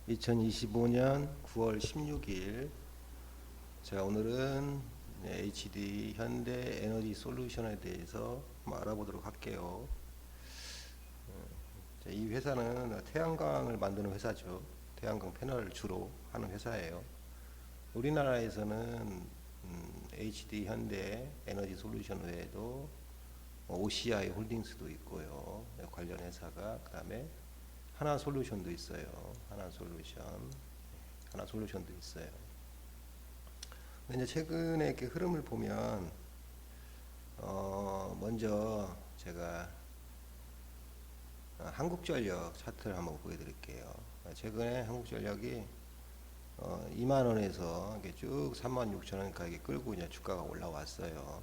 2025년 9월 16일 제가 오늘은 HD 현대 에너지 솔루션에 대해서 한번 알아보도록 할게요. 이 회사는 태양광을 만드는 회사죠. 태양광 패널을 주로 하는 회사예요. 우리나라에서는 HD 현대 에너지 솔루션 외에도 OCI 홀딩스도 있고요. 관련 회사가 그 다음에 하나솔루션도 있어요. 하나솔루션도 있어요. 근데 이제 최근에 이렇게 흐름을 보면 먼저 제가 한국전력 차트를 한번 보여드릴게요. 최근에 한국전력이 2만 원에서 쭉 36,000원까지 끌고 이제 주가가 올라왔어요.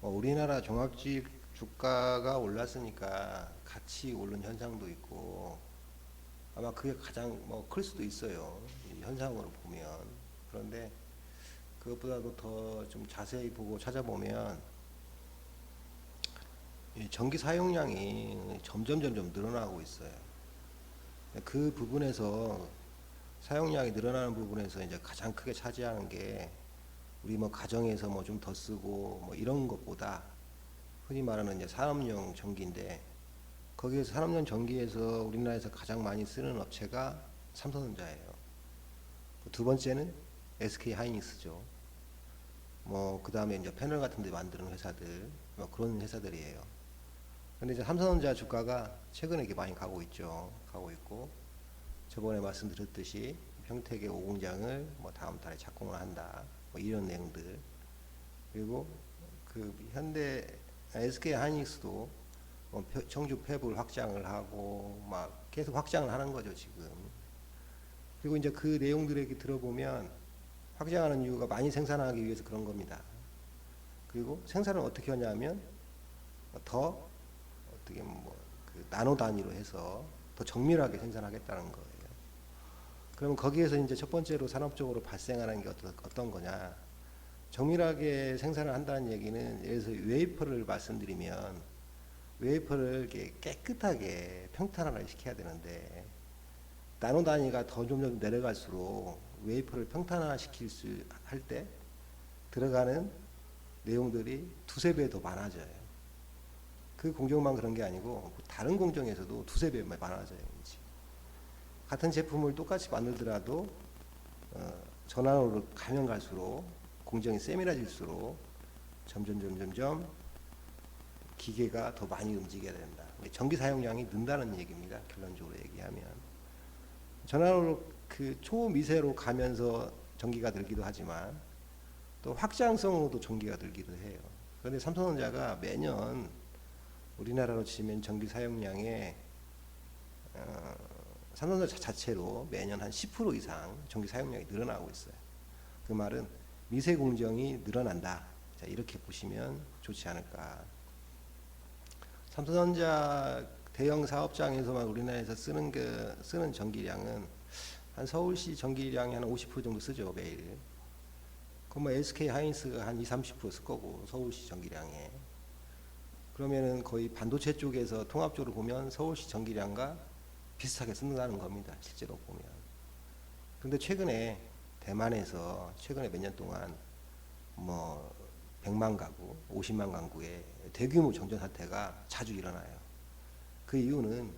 우리나라 종합주식 주가가 올랐으니까 같이 오른 현상도 있고 아마 그게 가장 클 수도 있어요. 이 현상으로 보면. 그런데 그것보다도 더 좀 자세히 보고 찾아보면 이 전기 사용량이 점점 늘어나고 있어요. 그 부분에서 사용량이 늘어나는 부분에서 이제 가장 크게 차지하는 게 우리 가정에서 좀 더 쓰고 이런 것보다 흔히 말하는 이제 산업용 전기인데 거기에서 산업용 전기에서 우리나라에서 가장 많이 쓰는 업체가 삼성전자예요. 두 번째는 SK 하이닉스죠. 그 다음에 이제 패널 같은 데 만드는 회사들, 그런 회사들이에요. 근데 이제 삼성전자 주가가 최근에 이렇게 많이 가고 있죠. 가고 있고, 저번에 말씀드렸듯이 평택의 5공장을 다음 달에 착공을 한다. 이런 내용들. 그리고 그 현대, SK 하이닉스도 청주 팹을 확장을 하고, 계속 확장을 하는 거죠, 지금. 그리고 이제 그 내용들을 이렇게 들어보면 확장하는 이유가 많이 생산하기 위해서 그런 겁니다. 그리고 생산을 어떻게 하냐면 더 어떻게 그 나노 단위로 해서 더 정밀하게 생산하겠다는 거예요. 그러면 거기에서 이제 첫 번째로 산업적으로 발생하는 게 어떤 거냐? 정밀하게 생산을 한다는 얘기는 예를 들어서 웨이퍼를 말씀드리면 웨이퍼를 이렇게 깨끗하게 평탄화를 시켜야 되는데 나노 단위가 더 점점 내려갈수록 웨이퍼를 평탄화 시킬 수 할 때 들어가는 내용들이 두세 배 더 많아져요. 그 공정만 그런 게 아니고 다른 공정에서도 두세 배 많아져요. 같은 제품을 똑같이 만들더라도 전환으로 가면 갈수록 공정이 세밀해질수록 점점 기계가 더 많이 움직여야 된다. 전기 사용량이 는다는 얘기입니다. 결론적으로 얘기하면 전환으로 그 초미세로 가면서 전기가 늘기도 하지만 또 확장성으로도 전기가 늘기도 해요. 그런데 삼성전자가 매년 우리나라로 치면 전기 사용량의 삼성전자 자체로 매년 한 10% 이상 전기 사용량이 늘어나고 있어요. 그 말은 미세 공정이 늘어난다. 자, 이렇게 보시면 좋지 않을까. 삼성전자 대형 사업장에서만 우리나라에서 쓰는 전기량은 한 서울시 전기량이 한 50% 정도 쓰죠, 매일. 그럼 SK 하이닉스가 한 20-30% 쓸 거고, 서울시 전기량에. 그러면은 거의 반도체 쪽에서 통합적으로 보면 서울시 전기량과 비슷하게 쓴다는 겁니다, 실제로 보면. 근데 최근에 대만에서 최근에 몇 년 동안 100만 가구, 50만 가구의 대규모 정전 사태가 자주 일어나요. 그 이유는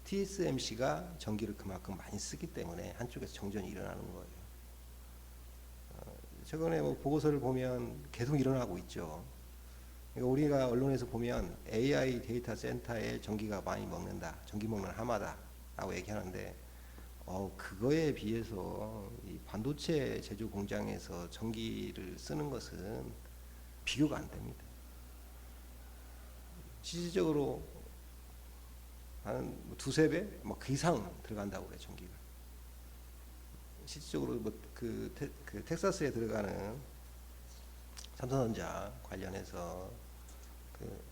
TSMC가 전기를 그만큼 많이 쓰기 때문에 한쪽에서 정전이 일어나는 거예요. 최근에 보고서를 보면 계속 일어나고 있죠. 그러니까 우리가 언론에서 보면 AI 데이터 센터에 전기가 많이 먹는다, 전기 먹는 하마다라고 얘기하는데 그거에 비해서 이 반도체 제조 공장에서 전기를 쓰는 것은 비교가 안 됩니다. 실질적으로 한 두세 배, 그 이상 들어간다고 그래 전기가. 실질적으로 그 텍사스에 들어가는 삼성전자 관련해서 그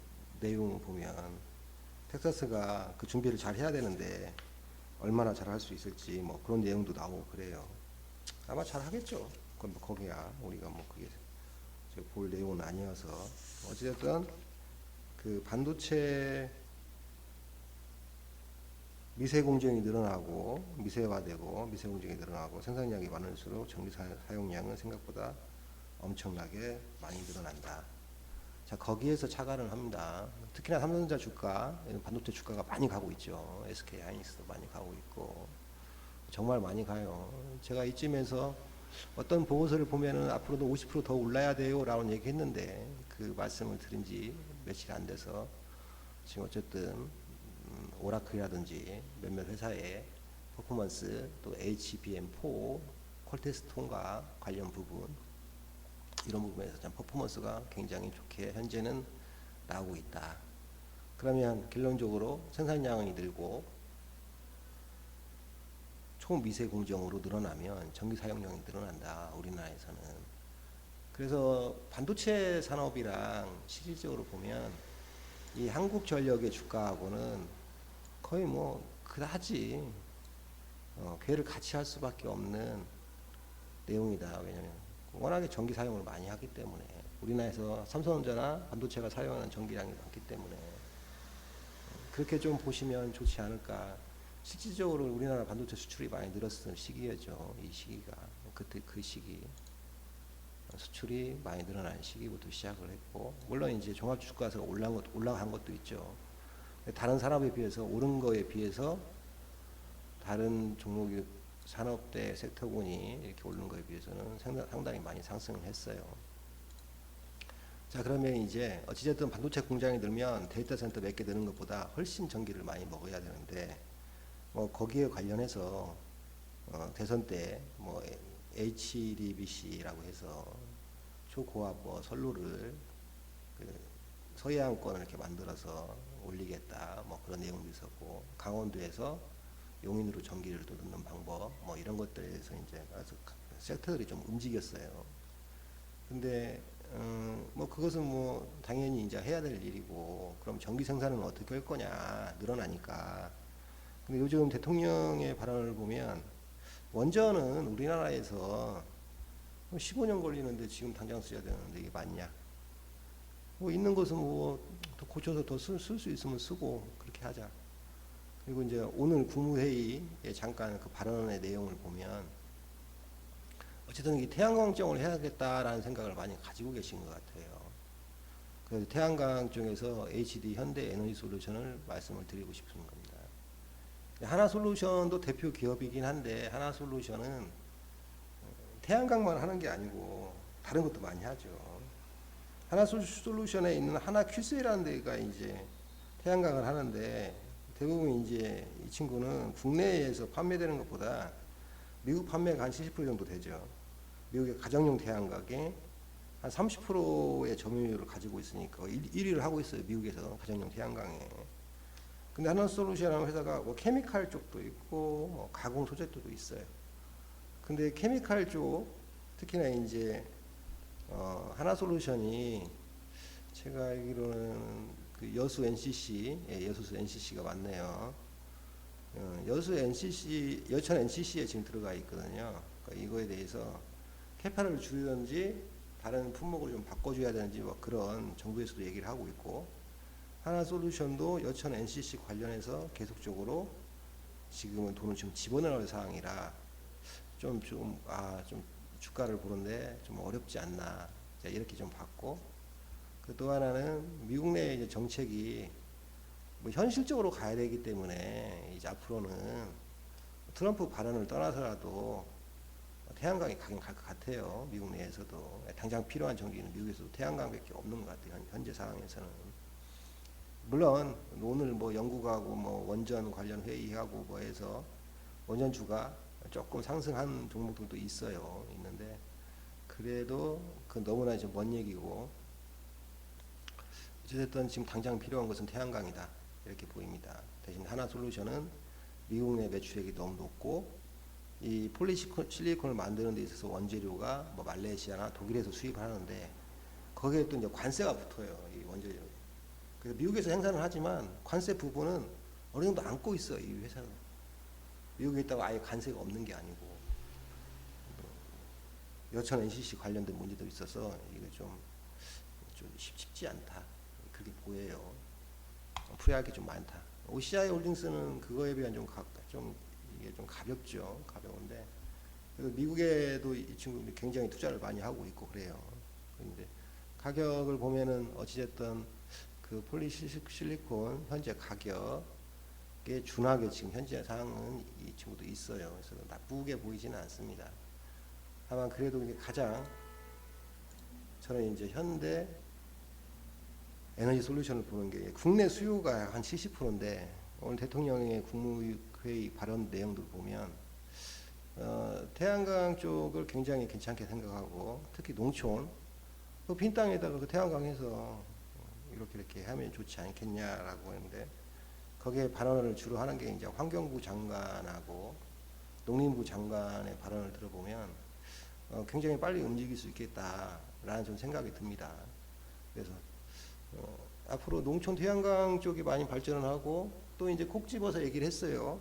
내용을 보면 텍사스가 그 준비를 잘 해야 되는데 얼마나 잘 할 수 있을지 그런 내용도 나오고 그래요. 아마 잘 하겠죠. 그건 거기야 우리가 그게 볼 내용은 아니어서 어찌됐든 그 반도체 미세 공정이 늘어나고 미세화되고 미세 공정이 늘어나고 생산량이 많을수록 전기 사용량은 생각보다 엄청나게 많이 늘어난다. 자, 거기에서 착안을 합니다. 특히나 삼성전자 주가, 반도체 주가가 많이 가고 있죠. SK 하이닉스도 많이 가고 있고 정말 많이 가요. 제가 이쯤에서 어떤 보고서를 보면은 앞으로도 50%더 올라야 돼요라고 얘기했는데 그 말씀을 들은 지 며칠 안 돼서 지금 어쨌든 오라클이라든지 몇몇 회사의 퍼포먼스 또 HBM4 퀄테스트 통과 관련 부분 이런 부분에서 참 퍼포먼스가 굉장히 좋게 현재는 나오고 있다. 그러면 결론적으로 생산량이 늘고 초미세 공정으로 늘어나면 전기 사용량이 늘어난다. 우리나라에서는. 그래서 반도체 산업이랑 실질적으로 보면 이 한국전력의 주가하고는 거의 뭐 그다지 궤를 같이 할 수밖에 없는 내용이다. 왜냐하면 워낙에 전기 사용을 많이 하기 때문에 우리나라에서 삼성전자나 반도체가 사용하는 전기량이 많기 때문에 그렇게 좀 보시면 좋지 않을까. 실질적으로 우리나라 반도체 수출이 많이 늘었던 시기였죠. 이 시기가 그때 그 시기 수출이 많이 늘어나는 시기부터 시작을 했고 물론 이제 종합주가가 올라간 것도 있죠. 다른 산업에 비해서 오른 거에 비해서 다른 종목이 산업대 섹터군이 이렇게 오른 거에 비해서는 상당히 많이 상승을 했어요. 자, 그러면 이제 어찌됐든 반도체 공장이 늘면 데이터 센터 몇 개 넣는 것보다 훨씬 전기를 많이 먹어야 되는데 거기에 관련해서 대선 때 HDBC라고 해서 초고압 선로를 그 서해안권을 이렇게 만들어서 올리겠다 그런 내용도 있었고 강원도에서 용인으로 전기를 또 넣는 방법 이런 것들에서 이제 아주 섹터들이 좀 움직였어요. 근데 그것은 당연히 이제 해야 될 일이고 그럼 전기 생산은 어떻게 할 거냐 늘어나니까. 근데 요즘 대통령의 발언을 보면 원전은 우리나라에서 15년 걸리는데 지금 당장 써야 되는데 이게 맞냐? 있는 것은 더 고쳐서 더 쓸 수 있으면 쓰고 그렇게 하자. 그리고 이제 오늘 국무회의에 잠깐 그 발언의 내용을 보면 어쨌든 이 태양광정을 해야겠다라는 생각을 많이 가지고 계신 것 같아요. 그래서 태양광 쪽에서 HD 현대 에너지 솔루션을 말씀을 드리고 싶은 겁니다. 하나솔루션도 대표 기업이긴 한데 하나솔루션은 태양광만 하는 게 아니고 다른 것도 많이 하죠. 하나솔루션에 있는 하나큐스라는 데가 이제 태양광을 하는데 대부분 이제 이 친구는 국내에서 판매되는 것보다 미국 판매가 한 70% 정도 되죠. 미국의 가정용 태양광에 한 30%의 점유율을 가지고 있으니까 1위를 하고 있어요. 미국에서 가정용 태양광에. 근데 하나솔루션이라는 회사가 케미칼 쪽도 있고 가공 소재도 있어요. 근데 케미칼 쪽 특히나 이제 하나솔루션이 제가 알기로는 그 여수 NCC가 맞네요. 여천 NCC에 지금 들어가 있거든요. 그러니까 이거에 대해서 캐파를 줄이든지 다른 품목을 좀 바꿔줘야 되는지 그런 정부에서도 얘기를 하고 있고 하나솔루션도 여천 NCC 관련해서 계속적으로 지금은 돈을 좀 집어넣을 상황이라 좀 주가를 보는데 좀 어렵지 않나 이렇게 좀 봤고 또 하나는 미국 내 이제 정책이 현실적으로 가야 되기 때문에 이제 앞으로는 트럼프 발언을 떠나서라도 태양광이 가긴 갈 것 같아요. 미국 내에서도 당장 필요한 전기는 미국에서도 태양광밖에 없는 것 같아요. 현재 상황에서는. 물론 오늘 연구가고 원전 관련 회의하고 해서 원전주가 조금 상승한 종목들도 있는데 그래도 그 너무나 좀 먼 얘기고 어쨌든 지금 당장 필요한 것은 태양광이다 이렇게 보입니다. 대신 하나솔루션은 미국 내 매출액이 너무 높고 이 폴리실리콘을 만드는 데 있어서 원재료가 말레이시아나 독일에서 수입을 하는데 거기에 또 이제 관세가 붙어요. 이 원재료. 그래서 미국에서 생산을 하지만 관세 부분은 어느 정도 안고 있어요. 이 회사는. 미국에 있다고 아예 관세가 없는 게 아니고 여천 NCC 관련된 문제도 있어서 이게 좀 쉽지 않다. 그렇게 보여요. 풀이할 게 좀 많다. OCI 홀딩스는 그거에 비한 좀 이게 좀 가볍죠. 가벼운데 그래도 미국에도 이 친구들이 굉장히 투자를 많이 하고 있고 그래요. 그런데 가격을 보면은 어찌됐든 그 폴리실리콘 현재 가격에 준하게 지금 현재 상황은 이 친구도 있어요. 그래서 나쁘게 보이지는 않습니다. 다만 그래도 이제 가장 저는 이제 현대 에너지 솔루션을 보는 게 국내 수요가 한 70%인데 오늘 대통령의 국무회의 발언 내용들 보면 태양광 쪽을 굉장히 괜찮게 생각하고 특히 농촌 그 빈 땅에다가 그 태양광해서 이렇게 하면 좋지 않겠냐라고 했는데 거기에 발언을 주로 하는 게 이제 환경부 장관하고 농림부 장관의 발언을 들어보면 굉장히 빨리 움직일 수 있겠다라는 좀 생각이 듭니다. 그래서 앞으로 농촌 태양광 쪽이 많이 발전을 하고 또 이제 콕 집어서 얘기를 했어요.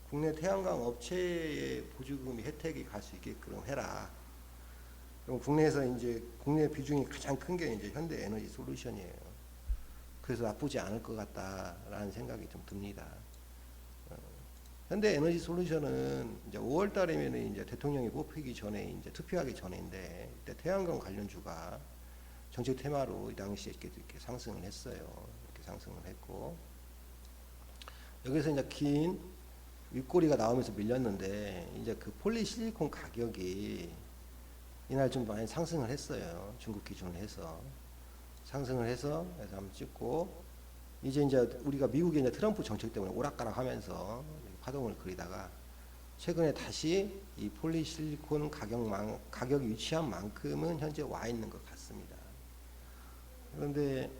국내 태양광 업체의 보조금이 혜택이 갈 수 있게끔 해라. 그럼 국내에서 이제 국내 비중이 가장 큰 게 이제 현대 에너지 솔루션이에요. 그래서 나쁘지 않을 것 같다라는 생각이 좀 듭니다. 현대 에너지 솔루션은 이제 5월 달이면 이제 대통령이 뽑히기 전에 이제 투표하기 전인데 이때 태양광 관련주가 정책 테마로 이 당시에 이렇게 상승을 했어요. 이렇게 상승을 했고 여기서 이제 긴 윗꼬리가 나오면서 밀렸는데 이제 그 폴리실리콘 가격이 이날 좀 많이 상승을 했어요. 중국 기준으로 해서 상승을 해서 한번 찍고 이제 우리가 미국의 이제 트럼프 정책 때문에 오락가락하면서 파동을 그리다가 최근에 다시 이 폴리실리콘 가격이 위치한 만큼은 현재 와 있는 것 같습니다. 그런데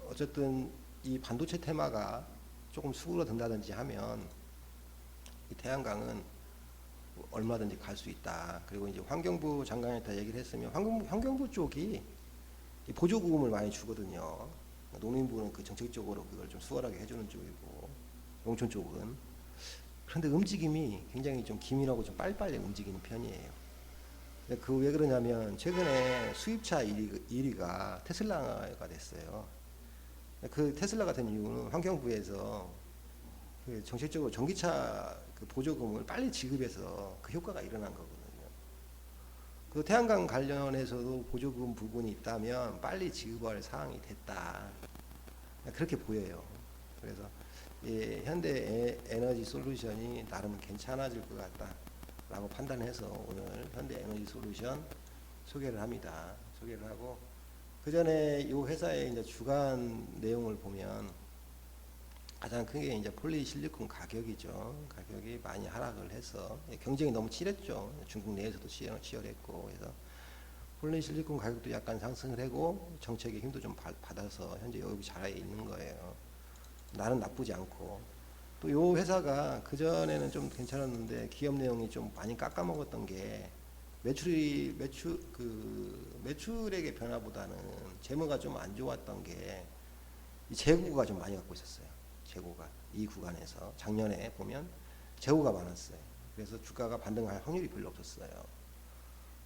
어쨌든 이 반도체 테마가 조금 수그러든다든지 하면 이 태양광은 얼마든지 갈 수 있다. 그리고 이제 환경부 장관한테 얘기를 했으면 환경부 쪽이 보조금을 많이 주거든요. 농림부는 그 정책적으로 그걸 좀 수월하게 해주는 쪽이고 농촌 쪽은 그런데 움직임이 굉장히 좀 기민하고 좀 빨리빨리 움직이는 편이에요. 그 왜 그러냐면 최근에 수입차 1위가 테슬라가 됐어요. 그 테슬라 같은 이유는 환경부에서 그 정책적으로 전기차 그 보조금을 빨리 지급해서 그 효과가 일어난 거거든요. 그 태양광 관련해서도 보조금 부분이 있다면 빨리 지급할 사항이 됐다. 그렇게 보여요. 그래서 예, 현대 에너지 솔루션이 나름 괜찮아질 것 같다라고 판단해서 오늘 현대 에너지 솔루션 소개를 합니다. 소개를 하고 그 전에 이 회사의 이제 주간 내용을 보면 가장 큰 게 이제 폴리실리콘 가격이죠. 가격이 많이 하락을 해서 경쟁이 너무 치열했죠. 중국 내에서도 치열했고 그래서 폴리실리콘 가격도 약간 상승을 하고 정책의 힘도 좀 받아서 현재 여기 자리에 있는 거예요. 나는 나쁘지 않고 또 이 회사가 그 전에는 좀 괜찮았는데 기업 내용이 좀 많이 깎아먹었던 게 매출액의 변화보다는 재무가 좀 안 좋았던 게 이 재고가 좀 많이 갖고 있었어요. 재고가 이 구간에서 작년에 보면 재고가 많았어요. 그래서 주가가 반등할 확률이 별로 없었어요.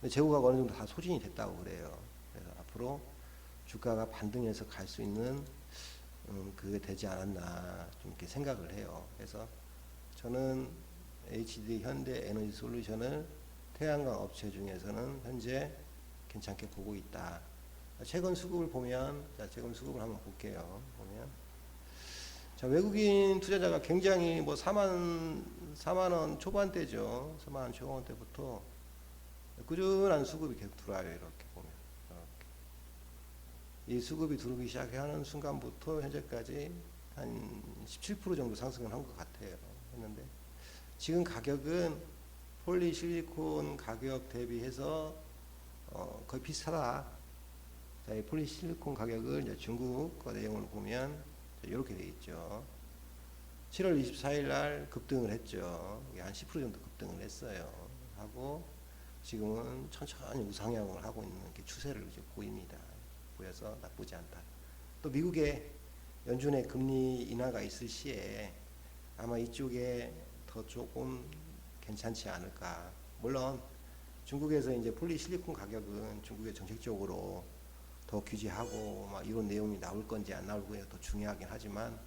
근데 재고가 어느 정도 다 소진이 됐다고 그래요. 그래서 앞으로 주가가 반등해서 갈 수 있는 그게 되지 않았나 좀 이렇게 생각을 해요. 그래서 저는 HD 현대 에너지 솔루션을 태양광 업체 중에서는 현재 괜찮게 보고 있다. 최근 수급을 보면 최근 수급을 한번 볼게요. 보면 외국인 투자자가 굉장히 뭐 4만 원 초반대죠. 4만 원 초반대부터 꾸준한 수급이 계속 들어와요. 이렇게 보면 이 수급이 들어오기 시작하는 순간부터 현재까지 한 17% 정도 상승을 한 것 같아요. 했는데 지금 가격은 폴리실리콘 가격 대비해서 거의 비슷하다. 자, 이 폴리실리콘 가격을 이제 중국 거 내용을 보면 이렇게 돼 있죠. 7월 24일 날 급등을 했죠. 한 10% 정도 급등을 했어요. 하고 지금은 천천히 우상향을 하고 있는 추세를 이제 보입니다. 보여서 나쁘지 않다. 또 미국의 연준의 금리 인하가 있을 시에 아마 이쪽에 더 조금 괜찮지 않을까. 물론 중국에서 이제 폴리실리콘 가격은 중국의 정책적으로 더 규제하고 막 이런 내용이 나올 건지 안 나올 건지 더 중요하긴 하지만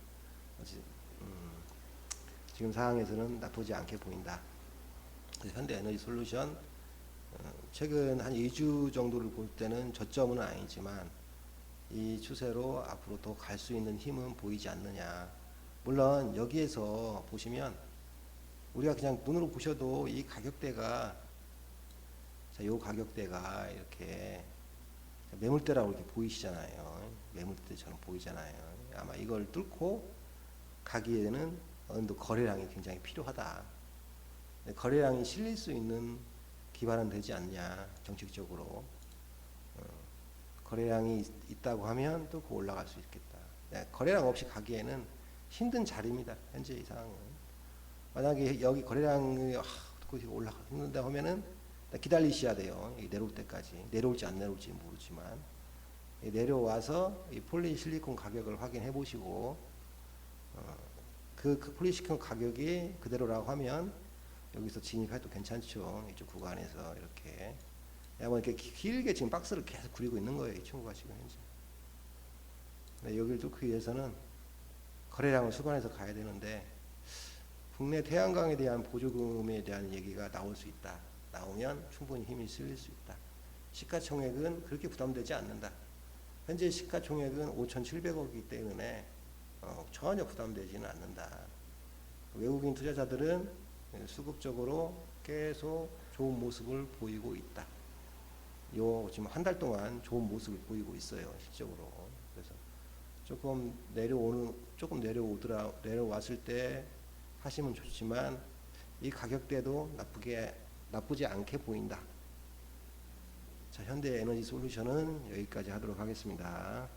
지금 상황에서는 나쁘지 않게 보인다. 그래서 현대에너지솔루션 최근 한 2주 정도를 볼 때는 저점은 아니지만 이 추세로 앞으로 더 갈 수 있는 힘은 보이지 않느냐. 물론 여기에서 보시면 우리가 그냥 눈으로 보셔도 이 가격대가, 자, 요 가격대가 이렇게 매물대라고 이렇게 보이시잖아요. 매물대처럼 보이잖아요. 아마 이걸 뚫고 가기에는 어느 정도 거래량이 굉장히 필요하다. 거래량이 실릴 수 있는 기반은 되지 않냐, 정책적으로. 거래량이 있다고 하면 또 올라갈 수 있겠다. 거래량 없이 가기에는 힘든 자리입니다. 현재 이 상황은. 만약에 여기 거래량이 올라간다 하면은 기다리셔야 돼요. 내려올 때까지. 내려올지 안 내려올지 모르지만 내려와서 이 폴리실리콘 가격을 확인해 보시고 그 폴리실리콘 가격이 그대로라고 하면 여기서 진입해도 괜찮죠. 이쪽 구간에서 이렇게. 뭐 이렇게 길게 지금 박스를 계속 그리고 있는 거예요. 이 친구가 지금 현재. 여기를 뚫기 위해서는 거래량을 수반해서 가야 되는데 국내 태양광에 대한 보조금에 대한 얘기가 나올 수 있다. 나오면 충분히 힘이 실릴 수 있다. 시가총액은 그렇게 부담되지 않는다. 현재 시가총액은 5,700억이기 때문에 전혀 부담되지는 않는다. 외국인 투자자들은 수급적으로 계속 좋은 모습을 보이고 있다. 지금 한 달 동안 좋은 모습을 보이고 있어요, 실적으로. 그래서 조금 내려왔을 때 하시면 좋지만 이 가격대도 나쁘지 않게 보인다. 자, 현대에너지솔루션은 여기까지 하도록 하겠습니다.